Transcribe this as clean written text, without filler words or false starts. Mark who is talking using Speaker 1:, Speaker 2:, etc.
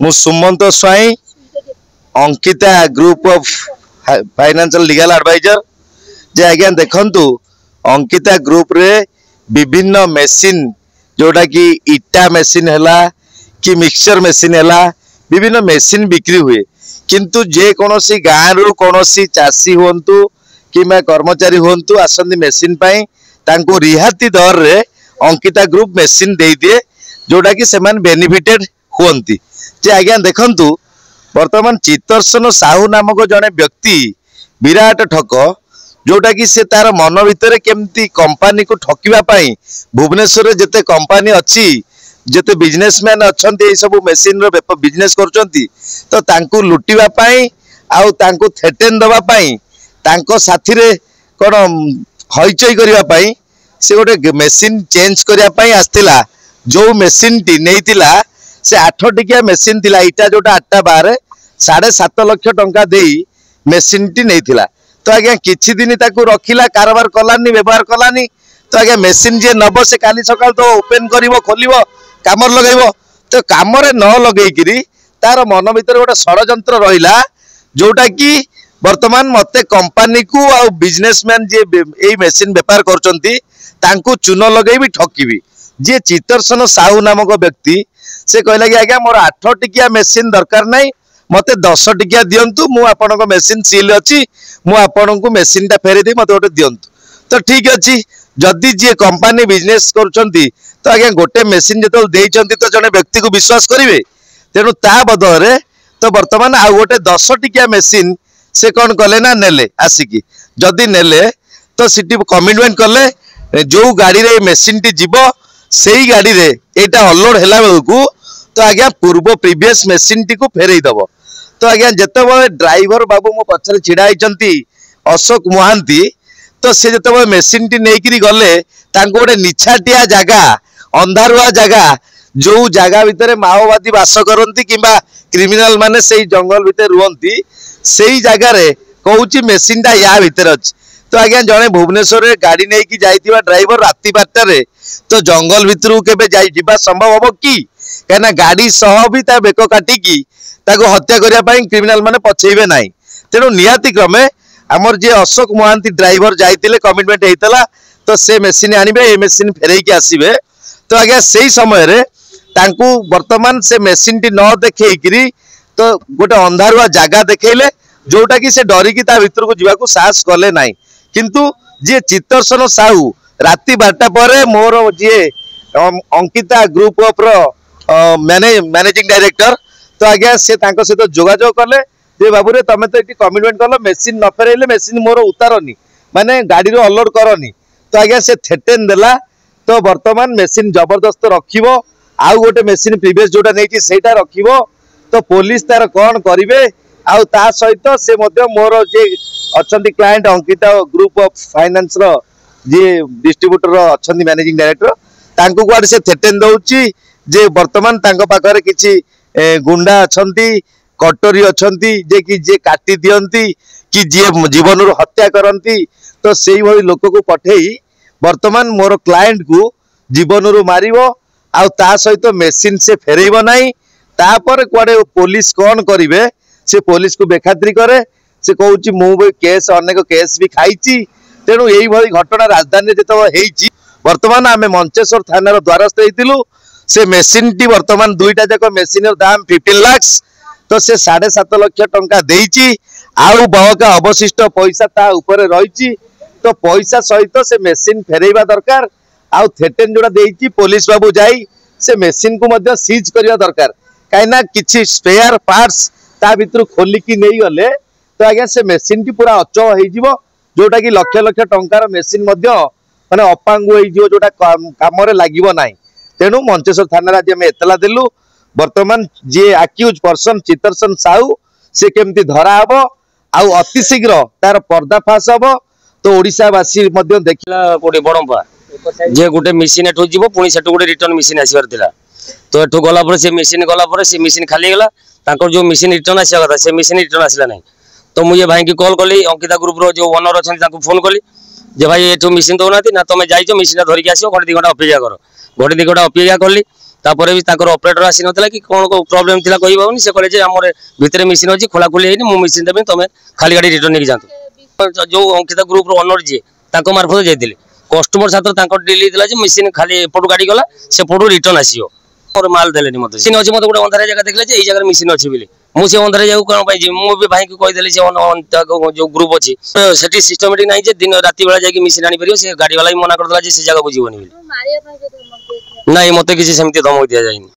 Speaker 1: मु Sumant Swain Ankita group of financial legal adviser जे आज्ञा देखंतु अंकिता ग्रुप रे विभिन्न मेसीन जोटा कि इटा मेसीन है कि मिक्सचर मेसीन है विभिन्न मेसीन बिक्री हुए किंतु जे कोनोसी गाँ रु कोनोसी चाषी हुंतु कि कर्मचारी हुंतु आसंदी मेसीन पाई तांको रिहाती दर रे अंकिता ग्रुप मेसीन दे दिए जोटा कि सेमान बेनिफिटेड हुंती जे आज्ञा देखंतु वर्तमान चित्तरसन साहू नामक जड़े व्यक्ति विराट ठक जोटा कि से तार मन भितर केमती कंपनी को ठकिबा पाई भुवनेश्वर जिते कंपनी अच्छी जिते बिजनेसमैन अच्छा सब मेसीन रो बिजनेस करचंती तो तांको लुटिबा पाई आउ तांको थेटेन दबा पाई तांको साथी रे कोन हईचई करिबा पाई से गोटे मेसीन चेंज करिया पाई आस्तिला जो मेसीन टी नेइतिला से 8 टिकिया मेसीन थिला इटा जोटा 8टा बारे 7.5 लाख टंका देई मेसीन टी नेइतिला तो आज्ञा किछि दिन ताकू रखिला कारोबार कलानी व्यवहार कलानी तो आज्ञा मेसीन जे नब से काली सकाल तो ओपन करिवो खोलिवो कामर लगाइवो तो कामरे न लगेइकिरी तार मन भीतर गोटे षडयंत्र रहिला जोटा कि वर्तमान मते कंपनी को आ बिजनेसमैन जे एई मेसीन व्यापार करचंती तांको चून लगेबी ठकीबी जे चित्तरसन साहू नामक व्यक्ति से कहला कि आज्ञा मोर 8 टिकिया मेसीन दरकार नहीं मते 10 टिकिया दियंतु मु आपनको मेसीन सील अछि मु आपनको मेसीन टा फेरे दे मते गोटे दियंतु तो ठीक अछि जदी जे कंपनी बिजनेस करचंती तो आज्ञा गोटे मेसीन जेतल देइचंती तो जने व्यक्ति को विश्वास करिवे तेनु ता बदरे तो वर्तमान आ गोटे 10 टिकिया मेसीन से कौन कले ना नेले आसिकी जदी नेले तो सिटी कमिटमेंट कले जो गाड़ी रे मेसीन टी जीवो सेही गाड़ी रे एटा अनलोड हैला बेलकू तो आज्ञा पूर्व प्रीवियस मेसीन टी को फेरई दबो तो आज्ञा जेतेबेले ड्राइवर बाबू मो पछरे छिड़ा आइचंती अशोक महांती तो से जेतेबेले मेसीन टी नेकिरी गले तांको गोटे निछाटिया जगह अंधारुआ जगह जो जगह भितर माओवादी वास करती किंबा क्रिमिनाल माने सेही जंगल भितर रुहंती सेही जगह रे कहूची मेसीन टा या भितर अछि तो आज्ञा जने भुवनेश्वर रे गाड़ी नै कि जाइतिबा ड्राइवर राती 12 रे तो जंगल भितरु केबे जाई जिबा संभव हबो कि कहना गाड़ी सह भी ता बेको काटी की ताको हत्या करिया पई क्रिमिनल माने पछेइबे नाही तेनु नियाति क्रमे हमर जे अशोक महांती ड्राइवर जाइतिले कमिटमेंट हेतला तो से मेसीन आनिबे ए मेसीन फेरई के आसीबे तो आज्ञा सेही समय रे तांकू वर्तमान से मेसीन टी न देखेइकरी तो गोटे अंधारुआ जगह देखेइले जोटा कि से डरी की ता भितर को जीवा को साहस कले नाही किंतु जे चित्तरसन साहू राती 12टा परे मोर जे अंकिता ग्रुप ऑफ रो मैनेजिंग डायरेक्टर तो आज्ञा से तांको सहित जोगाजोग कले जे बाबू रे तमे तो एटी कमिटमेंट करलो मेसीन न फेरैले मेसीन मोर उतारनी माने गाड़ी रो अनलोड करनी तो आज्ञा से थेटेन देला तो वर्तमान मेसीन जबरदस्त रखिबो आउ गोटे मेसीन प्रीवियस जोटा नेकी सेटा रखिबो तो पुलिस तार कोन करिवे आउ ता सहित से मध्य मोर जे अछंती client Ankita group of finance रो जे डिस्ट्रीब्यूटर अछंती मैनेजिंग डायरेक्टर तांको गुआड से थेटेन दउची जे वर्तमान तांको पाखरे किछि गुंडा अछंती कटोरी अछंती जे काटी दियंती कि जे जीवन रो हत्या करंती तो सेही भली लोक को पठेई वर्तमान मोर क्लाइंट को जीवन रो मारिवो आउ ता सहित मेसीन से फेरैबो नाही तापर कुआडे पुलिस कोन करिवे से पुलिस को बेखात्री करे से कहूची मु केस अनेक केस भी खाईची तेणु यही भली घटना राजधानी जेतो हेईची वर्तमान आमे मंचेश्वर थाना रो द्वारस्थ हेतिलु से मेसीन टी वर्तमान दुईटा जाक मेसीन रो दाम 15 लाख तो से 7.5 लाख टंका देईची आउ बहका अवशिष्ट पैसा ता ऊपर रहिची तो पैसा सहित से मेसीन फेरैबा दरकार आउ थेटेन जोड़ा देईची पुलिस बाबू जाई से मेसीन को मध्य सीज करिया दरकार काइना किछि स्पेयर पार्ट्स ता भितर खोलिकी नहीं गले तो आज्ञा से मेसीन टी पूरा अचल हो जीवो जोटा कि लक्ष लक्ष टंकार मेसीन मध्य माने अपांगु हो जीवो जोटा काम रे लागिवो नाही तेनु मंचेश्वर थाना रे हम एतला देलु वर्तमान जे अक्यूज पर्सन चित्तरसन साहू से केमती धरा हबो आउ अति शीघ्र तार पर्दाफाश हबो तो ओडिसा वासी मध्य देखला
Speaker 2: कोडी बडंपा जे गुटे मशीन एठो जीवो पुनी सेटो गुटे रिटर्न मशीन आसीबार थिला तो एठो गला पर से मशीन गला पर से मशीन खाली गला तांकर जो मशीन रिटर्न आसिया कथा से मशीन रिटर्न आसिला नाही तो मुझे भाई की कॉल कली अंकिता ग्रुप रो जो ओनर अच्छा फोन कली जे भाई एठो मशीन दौना ना तुम जाइछ मशीन धरिक आस घंटे 2 घंटा अपेक्षा कर घंटे 2 घंटा अपेक्षा कली तापर भी ताकर ऑपरेटर आसी नथला कि कोन को प्रॉब्लम थिला कहिबाउनी से कहले जे हमर भितरे मशीन अछि खोला खोली हेनी मु मशीन देबे तमे खाली गाड़ी रिटर्न नेकी जानतो जो अंकिता ग्रुप रो ओनर जे ताको मार्फत जाइतिले कस्टमर छात्र ताको डिली दिला जे मशीन खाली एपटू गाड़ी गला से पटू रिटर्न आसीओ और माल देलेनी मते मशीन अछि मते गोटे अंधारे जगह देखले जे ए जगह मशीन अछि बिली मु से अंधारे जाऊ कोन पाई जे मु भी भाई को कहि देली से जो ग्रुप अछि सेठी सिस्टमेटिक नाही जे दिन राती बेला जाकी मशीन आनी परियो से गाड़ी वाला भी मना कर देला जे से जगह को जीवनी बिली नहीं मते किसी सेमती धमक दिया जाइनी।